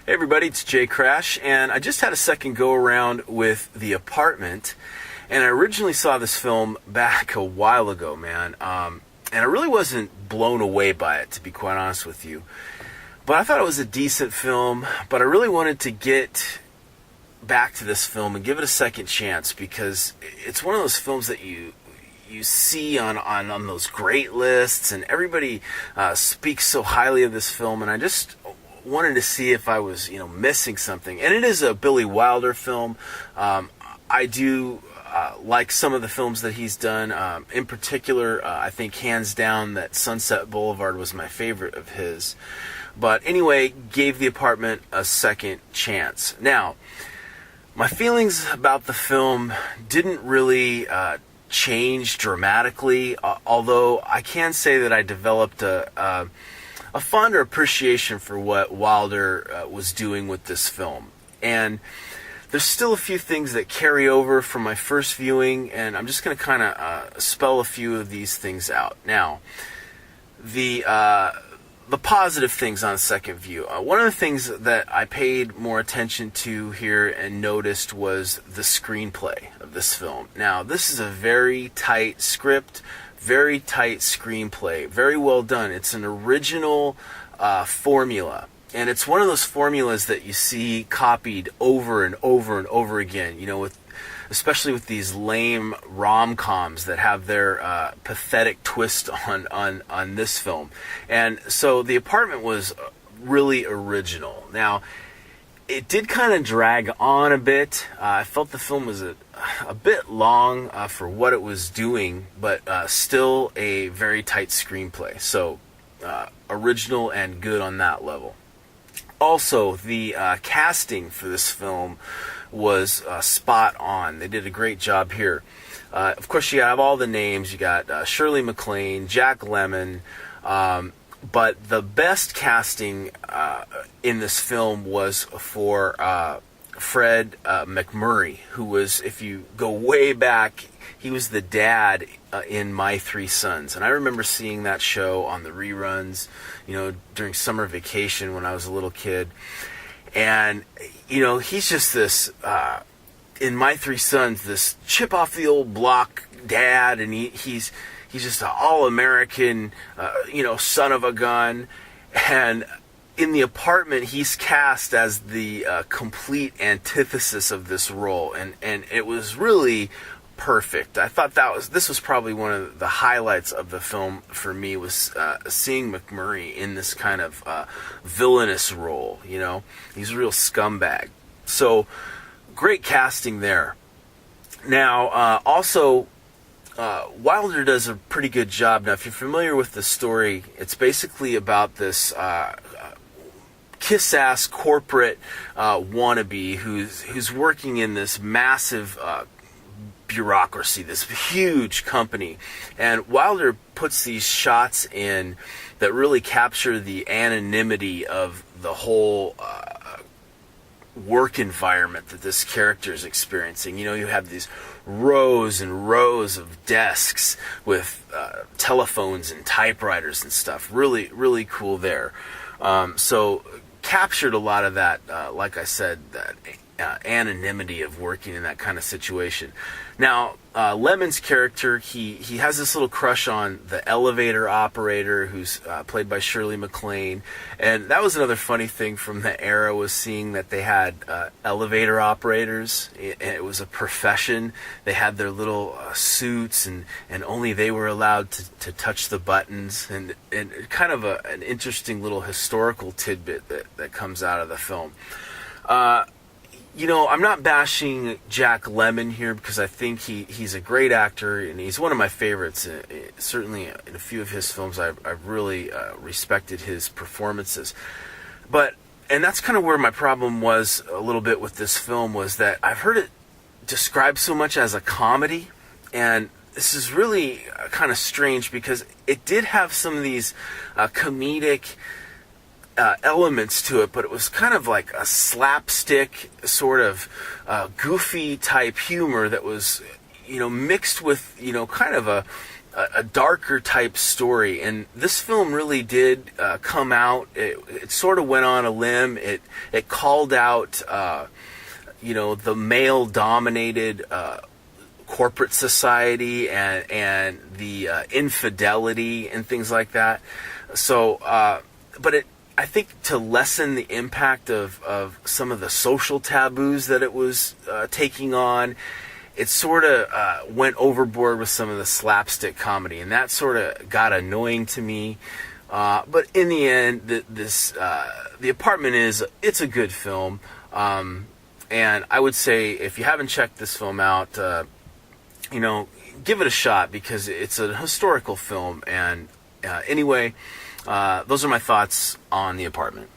Hey everybody, it's Jcrash, and I just had a second go around with The Apartment, and I originally saw this film back a while ago, man, and I really wasn't blown away by it, to be quite honest with you. But I thought it was a decent film, but I really wanted to get back to this film and give it a second chance, because it's one of those films that you see on those great lists, and everybody speaks so highly of this film, and I just wanted to see if I was missing something. And it is a Billy Wilder film. I do like some of the films that he's done. In particular, I think hands down that Sunset Boulevard was my favorite of his. But anyway, gave The Apartment a second chance. Now, my feelings about the film didn't really change dramatically, although I can say that I developed a fonder appreciation for what Wilder was doing with this film. And there's still a few things that carry over from my first viewing, and I'm just going to kind of spell a few of these things out. Now, the positive things on second view. One of the things that I paid more attention to here and noticed was the screenplay of this film. Now, this is a very tight script, very tight screenplay, very well done. It's an original formula, and it's one of those formulas that you see copied over and over and over again, especially with these lame rom-coms that have their pathetic twist on this film. And so The Apartment was really original. Now, it did kind of drag on a bit. I felt the film was a bit long for what it was doing, but still a very tight screenplay. So original and good on that level. Also, the casting for this film was spot on. They did a great job here. Of course, you have all the names. You got Shirley MacLaine, Jack Lemmon, but the best casting in this film was for Fred McMurray, who was, if you go way back, he was the dad in My Three Sons. And I remember seeing that show on the reruns, during summer vacation when I was a little kid. And, he's just this, in My Three Sons, this chip off the old block dad, and he's just an all-American, son of a gun. And in The Apartment, he's cast as the complete antithesis of this role, and it was really perfect. I thought this was probably one of the highlights of the film for me, was seeing McMurray in this kind of villainous role. He's a real scumbag. So great casting there. Now, also, Wilder does a pretty good job. Now, if you're familiar with the story, it's basically about this kiss-ass corporate wannabe who's working in this massive bureaucracy, this huge company. And Wilder puts these shots in that really capture the anonymity of the whole work environment that this character is experiencing. You have these rows and rows of desks with telephones and typewriters and stuff. Really, really cool there. So captured a lot of that, like I said, that anonymity of working in that kind of situation. Now, Lemon's character, he has this little crush on the elevator operator, who's played by Shirley MacLaine. And that was another funny thing from the era, was seeing that they had elevator operators. It was a profession. They had their little suits, and only they were allowed to touch the buttons. And kind of an interesting little historical tidbit that comes out of the film. I'm not bashing Jack Lemmon here, because I think he's a great actor, and he's one of my favorites. Certainly in a few of his films, I've really respected his performances. And that's kind of where my problem was a little bit with this film, was that I've heard it described so much as a comedy, and this is really kind of strange, because it did have some of these comedic elements to it, but it was kind of like a slapstick sort of goofy type humor that was mixed with kind of a darker type story, and this film really did come out. It sort of went on a limb. It called out, the male-dominated corporate society and the infidelity and things like that. So, but I think to lessen the impact of some of the social taboos that it was taking on, it sort of went overboard with some of the slapstick comedy, and that sort of got annoying to me. But in the end, The Apartment it's a good film, and I would say if you haven't checked this film out, give it a shot, because it's a historical film. And anyway, those are my thoughts on The Apartment.